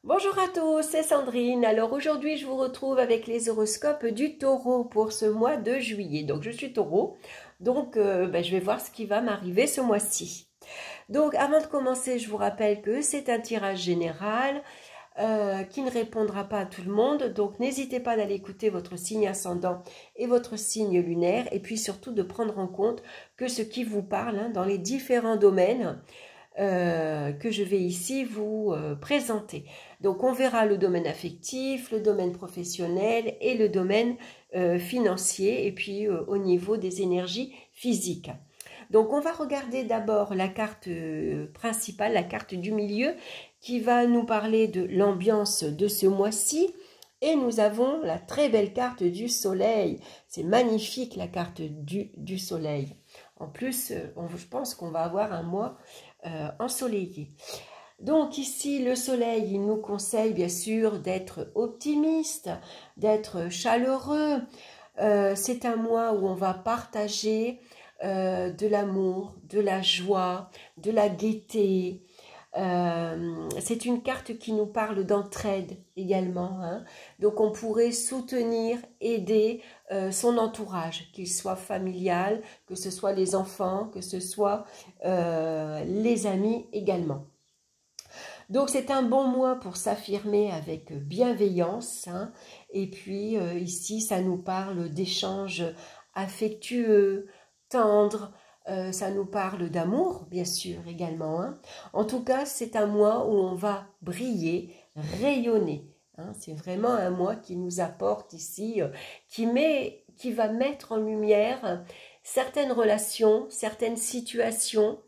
Bonjour à tous, c'est Sandrine. Alors aujourd'hui, je vous retrouve avec les horoscopes du Taureau pour ce mois de juillet. Donc je suis Taureau, donc je vais voir ce qui va m'arriver ce mois-ci. Donc avant de commencer, je vous rappelle que c'est un tirage général qui ne répondra pas à tout le monde. Donc n'hésitez pas d'aller écouter votre signe ascendant et votre signe lunaire. Et puis surtout de prendre en compte que ce qui vous parle dans les différents domaines que je vais ici vous présenter. Donc on verra le domaine affectif, le domaine professionnel et le domaine financier et puis au niveau des énergies physiques. Donc on va regarder d'abord la carte principale, la carte du milieu qui va nous parler de l'ambiance de ce mois-ci. Et nous avons la très belle carte du soleil. C'est magnifique la carte du soleil. En plus, je pense qu'on va avoir un mois ensoleillé. Donc ici, le soleil, il nous conseille bien sûr d'être optimiste, d'être chaleureux. C'est un mois où on va partager de l'amour, de la joie, de la gaieté. C'est une carte qui nous parle d'entraide également. Donc on pourrait soutenir, aider son entourage, qu'il soit familial, que ce soit les enfants, que ce soit les amis également. Donc c'est un bon mois pour s'affirmer avec bienveillance. Et puis ici, ça nous parle d'échanges affectueux, tendres. Ça nous parle d'amour, bien sûr, également. En tout cas, c'est un mois où on va briller, rayonner. C'est vraiment un mois qui nous apporte ici, qui va mettre en lumière certaines relations, certaines situations,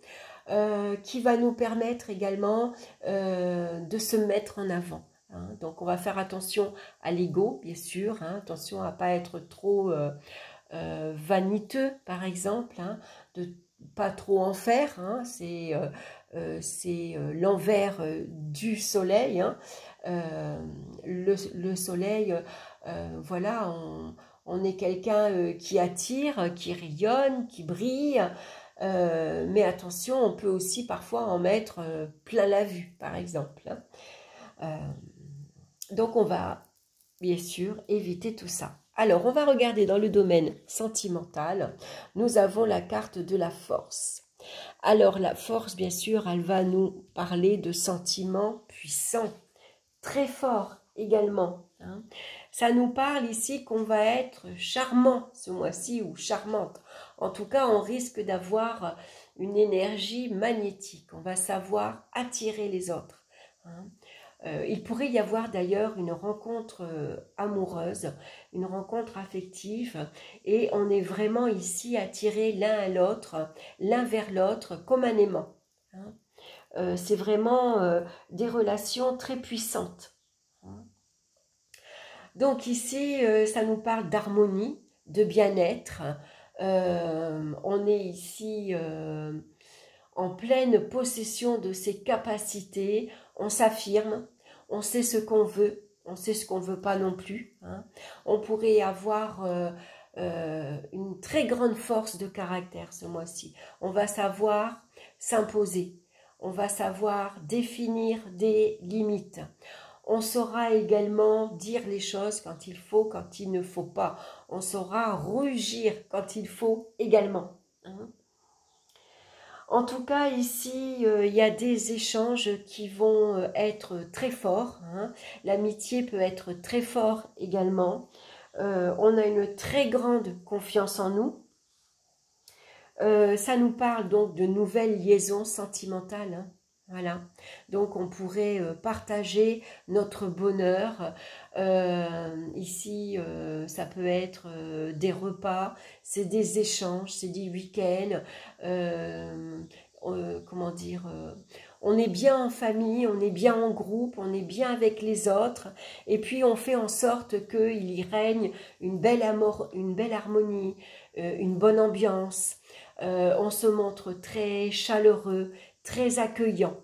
qui va nous permettre également de se mettre en avant. Donc on va faire attention à l'ego, bien sûr, attention à ne pas être trop vaniteux, par exemple, de pas trop en faire, c'est l'envers du soleil. Le soleil, voilà, on est quelqu'un qui attire, qui rayonne, qui brille, mais attention, on peut aussi parfois en mettre plein la vue, par exemple. Donc on va bien sûr éviter tout ça. Alors on va regarder dans le domaine sentimental, nous avons la carte de la force. Alors la force, bien sûr, elle va nous parler de sentiments puissants, très forts également. Ça nous parle ici qu'on va être charmant ce mois-ci ou charmante. En tout cas, on risque d'avoir une énergie magnétique. On va savoir attirer les autres. Il pourrait y avoir d'ailleurs une rencontre amoureuse, une rencontre affective, et on est vraiment ici attirés l'un à l'autre, l'un vers l'autre, comme un aimant. C'est vraiment des relations très puissantes. Donc ici, ça nous parle d'harmonie, de bien-être. On est ici en pleine possession de ses capacités. On s'affirme, on sait ce qu'on veut, on sait ce qu'on ne veut pas non plus. On pourrait avoir une très grande force de caractère ce mois-ci. On va savoir s'imposer, on va savoir définir des limites. On saura également dire les choses quand il faut, quand il ne faut pas. On saura rugir quand il faut également. En tout cas, ici, il y a des échanges qui vont être très forts. L'amitié peut être très fort également. On a une très grande confiance en nous. Ça nous parle donc de nouvelles liaisons sentimentales. Voilà, donc on pourrait partager notre bonheur. Ici, ça peut être des repas, c'est des échanges, c'est des week-ends. Comment dire, on est bien en famille, on est bien en groupe, on est bien avec les autres. Et puis on fait en sorte qu'il y règne une belle harmonie, une bonne ambiance. On se montre très chaleureux, très accueillant.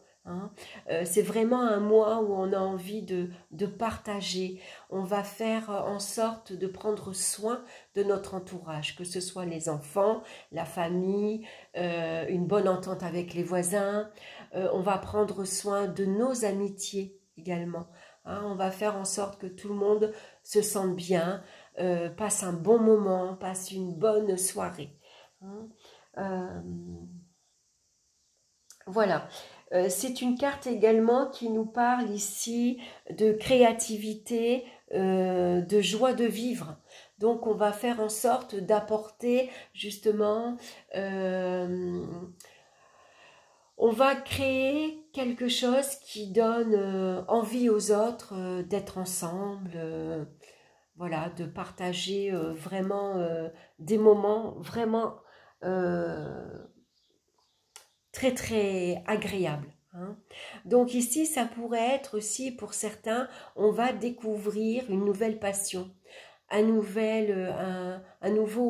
C'est vraiment un mois où on a envie de partager. On va faire en sorte de prendre soin de notre entourage, que ce soit les enfants, la famille, une bonne entente avec les voisins. On va prendre soin de nos amitiés également. Hein. On va faire en sorte que tout le monde se sente bien, passe un bon moment, passe une bonne soirée. Hein. Voilà. C'est une carte également qui nous parle ici de créativité, de joie de vivre. Donc on va faire en sorte d'apporter justement, on va créer quelque chose qui donne envie aux autres d'être ensemble, voilà, de partager vraiment des moments vraiment très très agréables. Hein. Donc ici, ça pourrait être aussi pour certains, on va découvrir une nouvelle passion, un nouveau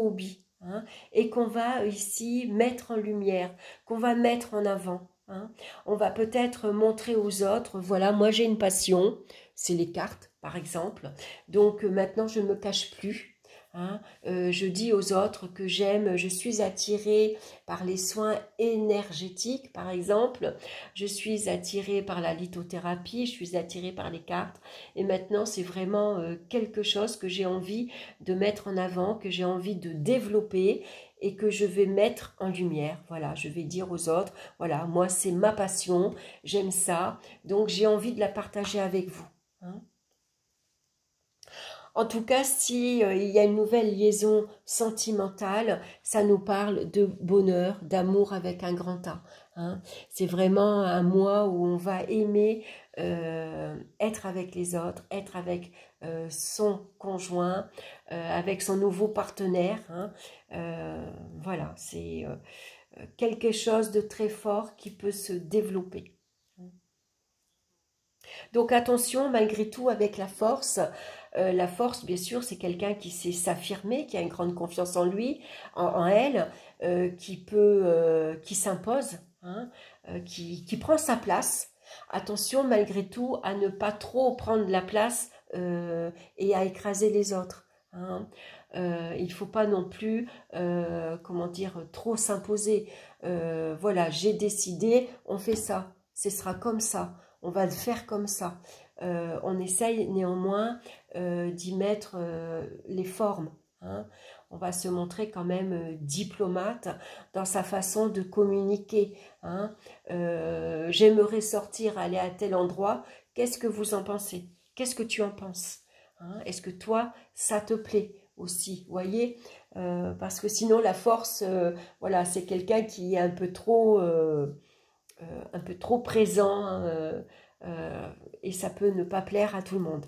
hobby, hein, et qu'on va ici mettre en lumière, qu'on va mettre en avant. Hein. On va peut-être montrer aux autres, voilà, moi j'ai une passion, c'est les cartes par exemple, donc maintenant je ne me cache plus. Hein, je dis aux autres que je suis attirée par les soins énergétiques par exemple, je suis attirée par la lithothérapie, je suis attirée par les cartes et maintenant c'est vraiment quelque chose que j'ai envie de mettre en avant, que j'ai envie de développer et que je vais mettre en lumière. Voilà, je vais dire aux autres, voilà, moi c'est ma passion, j'aime ça, donc j'ai envie de la partager avec vous. Hein. En tout cas, si il y a une nouvelle liaison sentimentale, ça nous parle de bonheur, d'amour avec un grand A. Hein. C'est vraiment un mois où on va aimer être avec les autres, être avec son conjoint, avec son nouveau partenaire. Hein. Voilà, c'est quelque chose de très fort qui peut se développer. Donc attention, malgré tout, avec la force, bien sûr, c'est quelqu'un qui sait s'affirmer, qui a une grande confiance en lui, en elle, qui s'impose, hein, qui prend sa place. Attention, malgré tout, à ne pas trop prendre la place et à écraser les autres. Hein. Il ne faut pas non plus, comment dire, trop s'imposer. Voilà, j'ai décidé, on fait ça, ce sera comme ça. On va le faire comme ça. On essaye néanmoins d'y mettre les formes. Hein. On va se montrer quand même diplomate dans sa façon de communiquer. Hein. J'aimerais sortir, aller à tel endroit. Qu'est-ce que vous en pensez? Qu'est-ce que tu en penses? Hein. Est-ce que toi, ça te plaît aussi? Voyez, parce que sinon la force, voilà, c'est quelqu'un qui est un peu trop présent et ça peut ne pas plaire à tout le monde.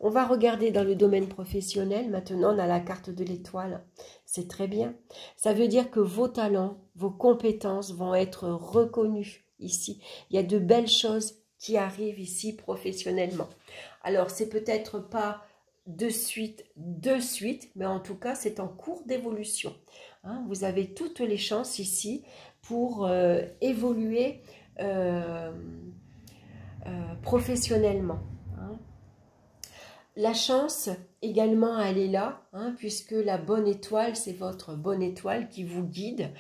On va regarder dans le domaine professionnel. Maintenant, on a la carte de l'étoile. C'est très bien. Ça veut dire que vos talents, vos compétences vont être reconnus ici. Il y a de belles choses qui arrivent ici professionnellement. Alors, c'est peut-être pas de suite, mais en tout cas, c'est en cours d'évolution. Hein, vous avez toutes les chances ici pour évoluer professionnellement. Hein. La chance également, elle est là, hein, puisque la bonne étoile, c'est votre bonne étoile qui vous guide,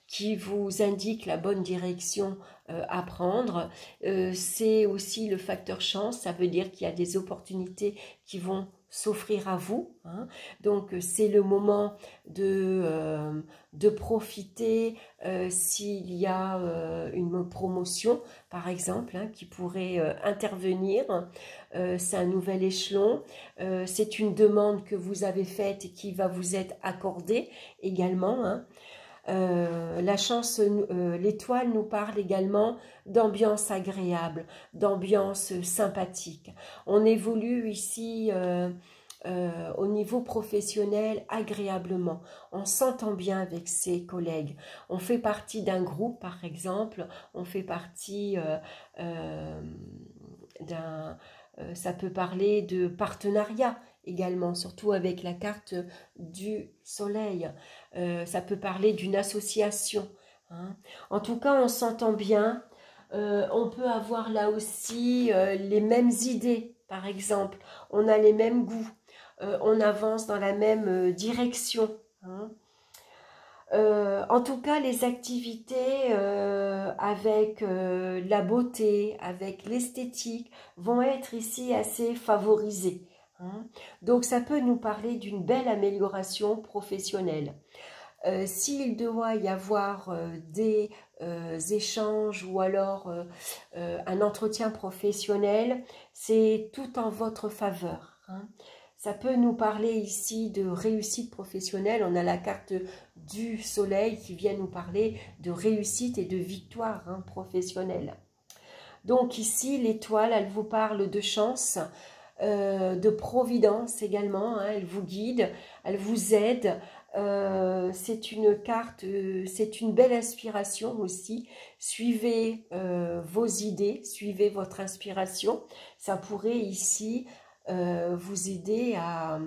qui vous indique la bonne direction à prendre. C'est aussi le facteur chance, ça veut dire qu'il y a des opportunités qui vont s'offrir à vous. Hein. Donc, c'est le moment de profiter s'il y a une promotion, par exemple, hein, qui pourrait intervenir. C'est un nouvel échelon. C'est une demande que vous avez faite et qui va vous être accordée également. Hein. La chance, l'étoile nous parle également d'ambiance agréable, d'ambiance sympathique. On évolue ici au niveau professionnel agréablement. On s'entend bien avec ses collègues. On fait partie d'un groupe, par exemple. On fait partie ça peut parler de partenariat également, surtout avec la carte du soleil. Ça peut parler d'une association. Hein. En tout cas, on s'entend bien. On peut avoir là aussi les mêmes idées, par exemple. On a les mêmes goûts. On avance dans la même direction. Hein. En tout cas, les activités avec la beauté, avec l'esthétique vont être ici assez favorisées, hein. Donc, ça peut nous parler d'une belle amélioration professionnelle. S'il doit y avoir des échanges ou alors un entretien professionnel, c'est tout en votre faveur, hein. Ça peut nous parler ici de réussite professionnelle. On a la carte du soleil qui vient nous parler de réussite et de victoire, hein, professionnelle. Donc ici, l'étoile, elle vous parle de chance, de providence également, hein, elle vous guide, elle vous aide. C'est une carte, c'est une belle inspiration aussi. Suivez vos idées, suivez votre inspiration. Ça pourrait ici vous aider à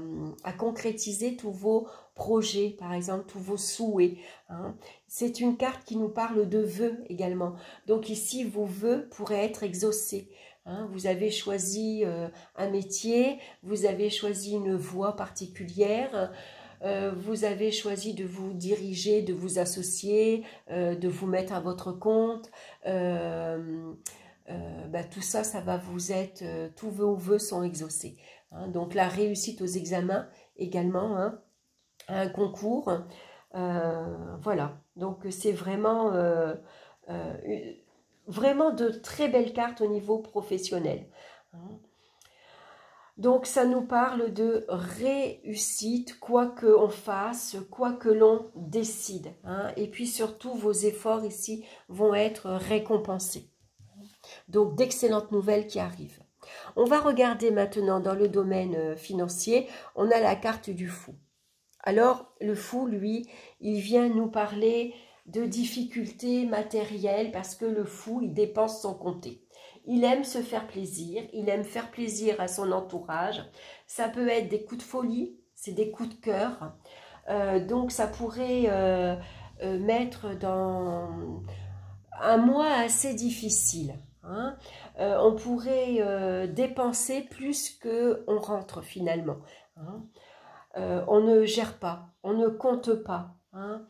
concrétiser tous vos projets, par exemple, tous vos souhaits, hein. C'est une carte qui nous parle de vœux également. Donc ici, vos vœux pourraient être exaucés, hein. Vous avez choisi un métier, vous avez choisi une voie particulière, vous avez choisi de vous diriger, de vous associer, de vous mettre à votre compte. Tout ça, ça va vous être, tous vos vœux sont exaucés, hein. Donc la réussite aux examens également, hein, à un concours, voilà. Donc c'est vraiment, vraiment de très belles cartes au niveau professionnel, hein. Donc ça nous parle de réussite, quoi qu'on fasse, quoi que l'on décide, hein. Et puis surtout, vos efforts ici vont être récompensés. Donc d'excellentes nouvelles qui arrivent. On va regarder maintenant dans le domaine financier, on a la carte du fou. Alors le fou, lui, il vient nous parler de difficultés matérielles parce que le fou, il dépense sans compter. Il aime se faire plaisir, il aime faire plaisir à son entourage. Ça peut être des coups de folie, c'est des coups de cœur. Donc ça pourrait mettre dans un mois assez difficile, hein. On pourrait dépenser plus qu'on rentre finalement, hein. On ne gère pas, on ne compte pas, hein.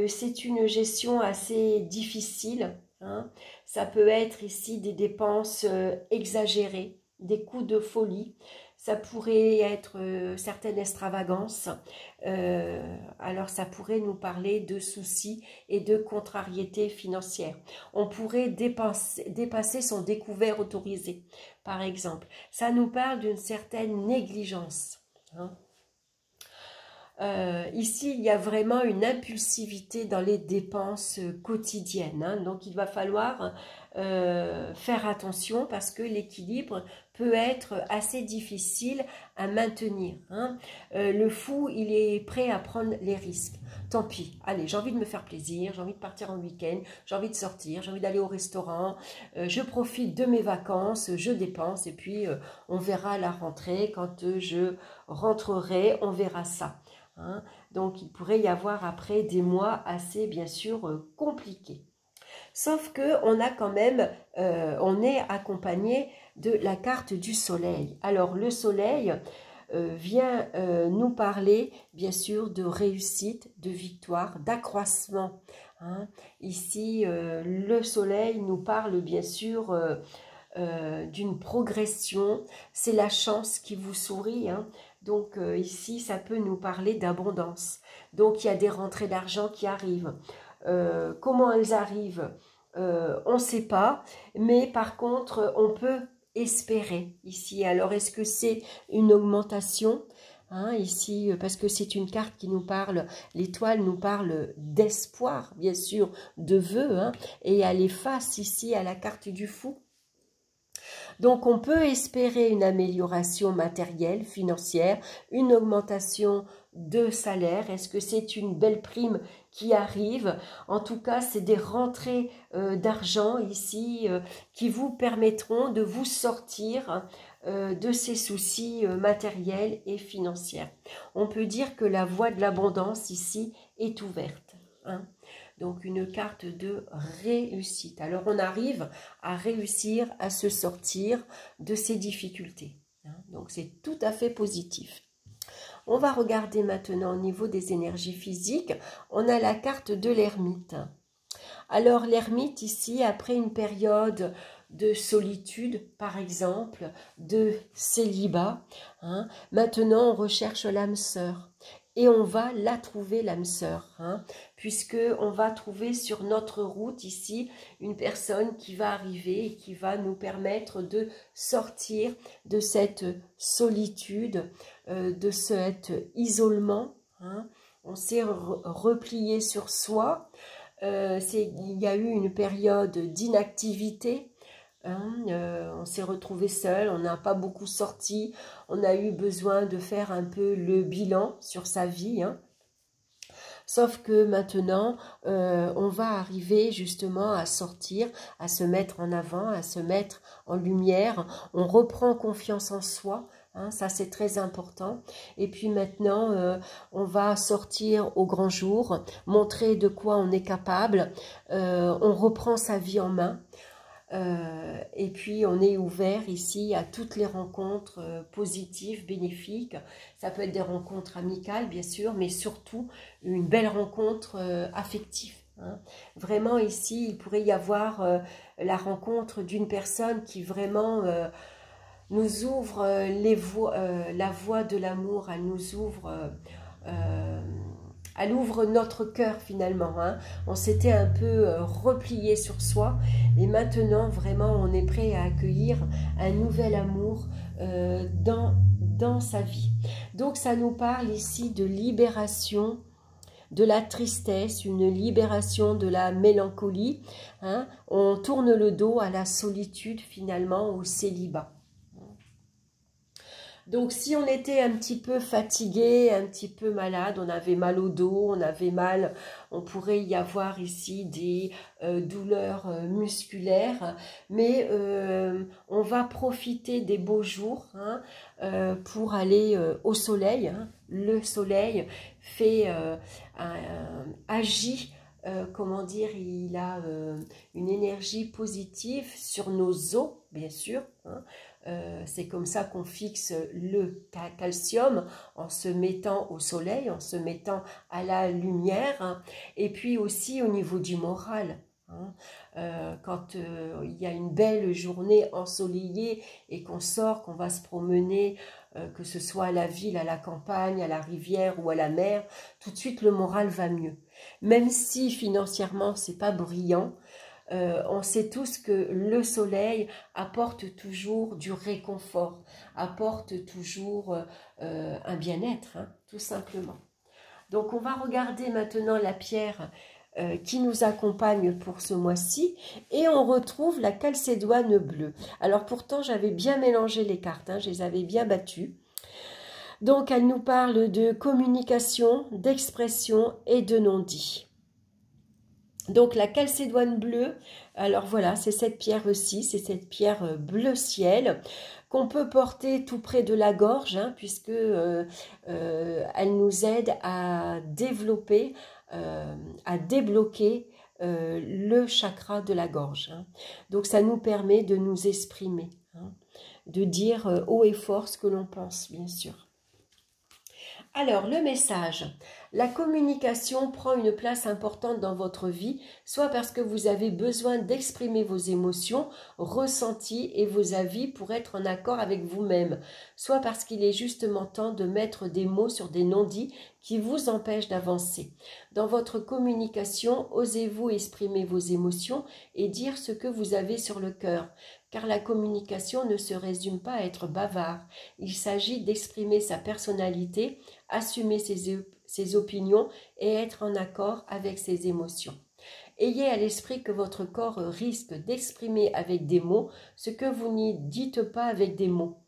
C'est une gestion assez difficile, hein. Ça peut être ici des dépenses exagérées, des coups de folie. Ça pourrait être certaines extravagances. Alors ça pourrait nous parler de soucis et de contrariétés financières. On pourrait dépasser son découvert autorisé, par exemple. Ça nous parle d'une certaine négligence, hein. Ici, il y a vraiment une impulsivité dans les dépenses quotidiennes, hein. Donc, il va falloir faire attention parce que l'équilibre peut être assez difficile à maintenir, hein. Le fou, il est prêt à prendre les risques. Tant pis, allez, j'ai envie de me faire plaisir, j'ai envie de partir en week-end, j'ai envie de sortir, j'ai envie d'aller au restaurant, je profite de mes vacances, je dépense et puis on verra à la rentrée, quand je rentrerai, on verra ça, hein. Donc, il pourrait y avoir après des mois assez, bien sûr, compliqués. Sauf que on a quand même, on est accompagné de la carte du soleil. Alors, le soleil vient nous parler, bien sûr, de réussite, de victoire, d'accroissement, hein. Ici, le soleil nous parle, bien sûr, d'une progression. C'est la chance qui vous sourit, hein. Donc ici, ça peut nous parler d'abondance. Donc il y a des rentrées d'argent qui arrivent. Comment elles arrivent, on ne sait pas. Mais par contre, on peut espérer ici. Alors est-ce que c'est une augmentation, hein, ici, parce que c'est une carte qui nous parle, l'étoile nous parle d'espoir, bien sûr, de vœux, hein, et elle est face ici à la carte du fou. Donc, on peut espérer une amélioration matérielle, financière, une augmentation de salaire. Est-ce que c'est une belle prime qui arrive? En tout cas, c'est des rentrées d'argent ici qui vous permettront de vous sortir de ces soucis matériels et financiers. On peut dire que la voie de l'abondance ici est ouverte, hein. Donc, une carte de réussite. Alors, on arrive à réussir à se sortir de ces difficultés, hein. Donc, c'est tout à fait positif. On va regarder maintenant au niveau des énergies physiques. On a la carte de l'ermite. Alors l'ermite ici, après une période de solitude, par exemple, de célibat, hein, maintenant on recherche l'âme sœur. Et on va la trouver, l'âme sœur, hein, puisque on va trouver sur notre route ici une personne qui va arriver et qui va nous permettre de sortir de cette solitude, de cet isolement. Hein. On s'est replié sur soi. Il y a eu une période d'inactivité. Hein, on s'est retrouvé seul, on n'a pas beaucoup sorti, on a eu besoin de faire un peu le bilan sur sa vie. Hein. Sauf que maintenant, on va arriver justement à sortir, à se mettre en avant, à se mettre en lumière. On reprend confiance en soi. Hein, ça, c'est très important. Et puis maintenant, on va sortir au grand jour, montrer de quoi on est capable. On reprend sa vie en main. Et puis on est ouvert ici à toutes les rencontres positives, bénéfiques. Ça peut être des rencontres amicales bien sûr, mais surtout une belle rencontre affective. Hein. Vraiment ici, il pourrait y avoir la rencontre d'une personne qui vraiment nous ouvre la voie de l'amour, elle nous ouvre... elle ouvre notre cœur finalement. Hein. On s'était un peu replié sur soi et maintenant vraiment on est prêt à accueillir un nouvel amour dans sa vie. Donc ça nous parle ici de libération de la tristesse, une libération de la mélancolie. Hein. On tourne le dos à la solitude finalement, au célibat. Donc, si on était un petit peu fatigué, un petit peu malade, on avait mal au dos, on avait mal, on pourrait y avoir ici des douleurs musculaires, mais on va profiter des beaux jours hein, pour aller au soleil. Hein. Le soleil fait agit. Comment dire, il a une énergie positive sur nos os, bien sûr. Hein. C'est comme ça qu'on fixe le calcium en se mettant au soleil, en se mettant à la lumière. Hein. Et puis aussi au niveau du moral. Hein. Quand il y a une belle journée ensoleillée et qu'on sort, qu'on va se promener, que ce soit à la ville, à la campagne, à la rivière ou à la mer, tout de suite le moral va mieux. Même si financièrement c'est pas brillant, on sait tous que le soleil apporte toujours du réconfort, apporte toujours un bien-être, hein, tout simplement. Donc on va regarder maintenant la pierre qui nous accompagne pour ce mois-ci et on retrouve la calcédoine bleue. Alors pourtant j'avais bien mélangé les cartes, hein, je les avais bien battues. Donc elle nous parle de communication, d'expression et de non-dit. Donc la calcédoine bleue, alors voilà, c'est cette pierre-ci, c'est cette pierre bleu ciel qu'on peut porter tout près de la gorge, hein, puisque elle nous aide à développer, à débloquer le chakra de la gorge. Hein. Donc ça nous permet de nous exprimer, hein, de dire haut et fort ce que l'on pense, bien sûr. Alors, le message. La communication prend une place importante dans votre vie, soit parce que vous avez besoin d'exprimer vos émotions, ressentis et vos avis pour être en accord avec vous-même, soit parce qu'il est justement temps de mettre des mots sur des non-dits qui vous empêchent d'avancer. Dans votre communication, osez-vous exprimer vos émotions et dire ce que vous avez sur le cœur. Car la communication ne se résume pas à être bavard. Il s'agit d'exprimer sa personnalité, assumer ses opinions et être en accord avec ses émotions. Ayez à l'esprit que votre corps risque d'exprimer avec des mots ce que vous n'y dites pas avec des mots.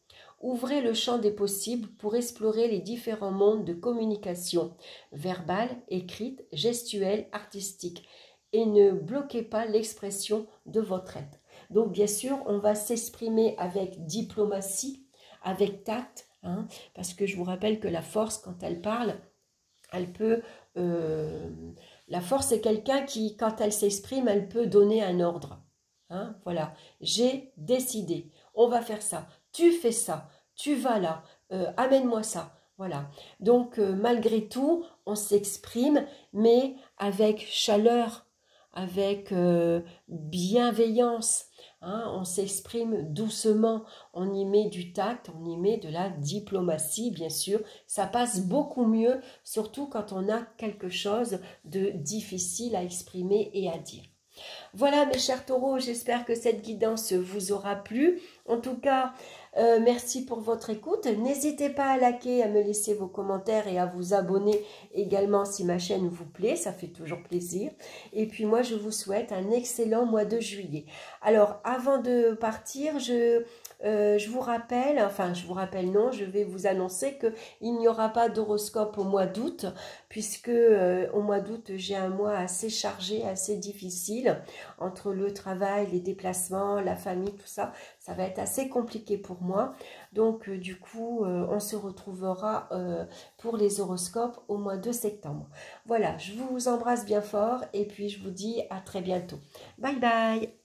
Ouvrez le champ des possibles pour explorer les différents mondes de communication, verbale, écrite, gestuelle, artistique, et ne bloquez pas l'expression de votre être. Donc bien sûr, on va s'exprimer avec diplomatie, avec tact, hein, parce que je vous rappelle que la force, quand elle parle, elle peut... la force, c'est quelqu'un qui, quand elle s'exprime, elle peut donner un ordre. Hein, voilà, j'ai décidé, on va faire ça, tu fais ça, tu vas là, amène-moi ça. Voilà. Donc, malgré tout, on s'exprime, mais avec chaleur, avec bienveillance. Hein, on s'exprime doucement, on y met du tact, on y met de la diplomatie, bien sûr. Ça passe beaucoup mieux, surtout quand on a quelque chose de difficile à exprimer et à dire. Voilà mes chers taureaux, j'espère que cette guidance vous aura plu. En tout cas, merci pour votre écoute. N'hésitez pas à liker, à me laisser vos commentaires et à vous abonner également si ma chaîne vous plaît, ça fait toujours plaisir. Et puis moi, je vous souhaite un excellent mois de juillet. Alors, avant de partir, je vous rappelle, enfin je vous rappelle non, je vais vous annoncer qu'il n'y aura pas d'horoscope au mois d'août, puisque au mois d'août, j'ai un mois assez chargé, assez difficile, entre le travail, les déplacements, la famille, tout ça. Ça va être assez compliqué pour moi. Donc, du coup, on se retrouvera pour les horoscopes au mois de septembre. Voilà, je vous embrasse bien fort et puis je vous dis à très bientôt. Bye bye!